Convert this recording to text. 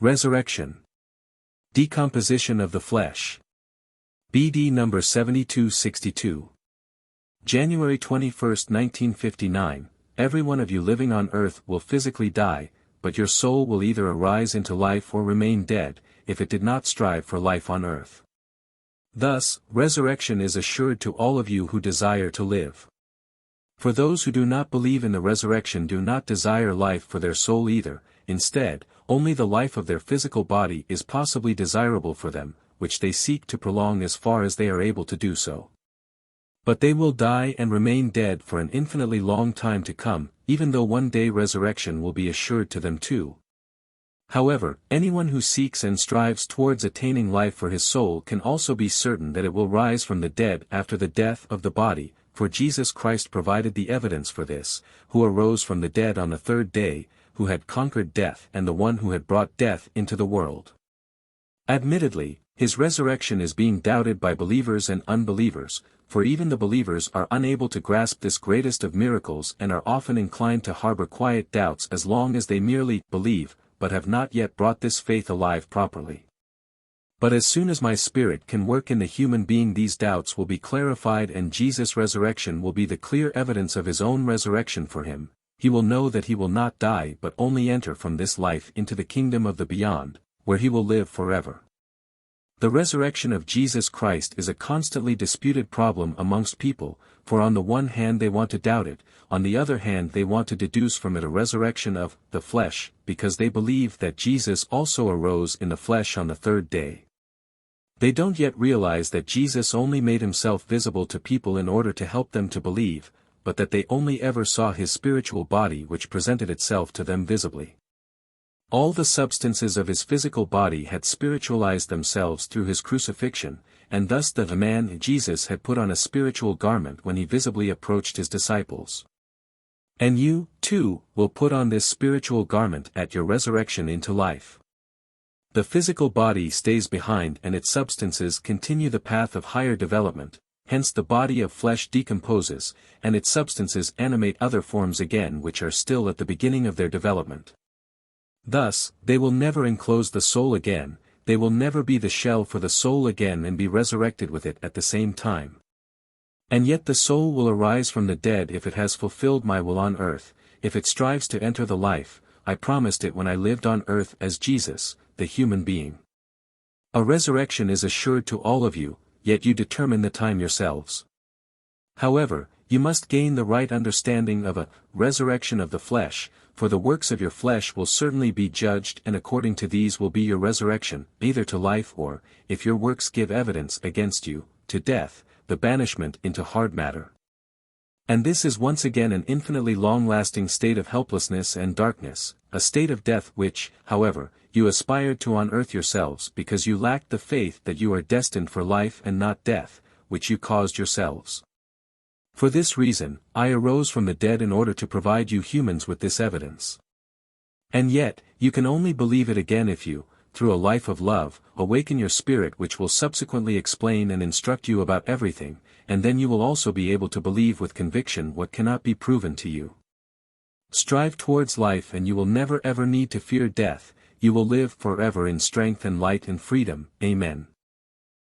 Resurrection. Decomposition of the flesh. BD number 7262. January 21, 1959, every one of you living on earth will physically die, but your soul will either arise into life or remain dead, if it did not strive for life on earth. Thus, resurrection is assured to all of you who desire to live. For those who do not believe in the resurrection do not desire life for their soul either, instead, only the life of their physical body is possibly desirable for them, which they seek to prolong as far as they are able to do so. But they will die and remain dead for an infinitely long time to come, even though one day resurrection will be assured to them too. However, anyone who seeks and strives towards attaining life for his soul can also be certain that it will rise from the dead after the death of the body, for Jesus Christ provided the evidence for this, who arose from the dead on the third day, who had conquered death and the one who had brought death into the world. Admittedly, his resurrection is being doubted by believers and unbelievers, for even the believers are unable to grasp this greatest of miracles and are often inclined to harbor quiet doubts as long as they merely believe, but have not yet brought this faith alive properly. But as soon as my spirit can work in the human being, these doubts will be clarified and Jesus' resurrection will be the clear evidence of his own resurrection for him. He will know that he will not die but only enter from this life into the kingdom of the beyond, where he will live forever. The resurrection of Jesus Christ is a constantly disputed problem amongst people, for on the one hand they want to doubt it, on the other hand they want to deduce from it a resurrection of the flesh, because they believe that Jesus also arose in the flesh on the third day. They don't yet realize that Jesus only made himself visible to people in order to help them to believe, but that they only ever saw his spiritual body which presented itself to them visibly. All the substances of his physical body had spiritualized themselves through his crucifixion, and thus the man Jesus had put on a spiritual garment when he visibly approached his disciples. And you, too, will put on this spiritual garment at your resurrection into life. The physical body stays behind and its substances continue the path of higher development. Hence the body of flesh decomposes, and its substances animate other forms again which are still at the beginning of their development. Thus, they will never enclose the soul again, they will never be the shell for the soul again and be resurrected with it at the same time. And yet the soul will arise from the dead if it has fulfilled my will on earth, if it strives to enter the life I promised it when I lived on earth as Jesus, the human being. A resurrection is assured to all of you, yet you determine the time yourselves. However, you must gain the right understanding of a resurrection of the flesh, for the works of your flesh will certainly be judged and according to these will be your resurrection, either to life or, if your works give evidence against you, to death, the banishment into hard matter. And this is once again an infinitely long-lasting state of helplessness and darkness, a state of death which, however, you aspired to on earth yourselves because you lacked the faith that you are destined for life and not death, which you caused yourselves. For this reason, I arose from the dead in order to provide you humans with this evidence. And yet, you can only believe it again if you, through a life of love, awaken your spirit which will subsequently explain and instruct you about everything, and then you will also be able to believe with conviction what cannot be proven to you. Strive towards life and you will never ever need to fear death, you will live forever in strength and light and freedom. Amen.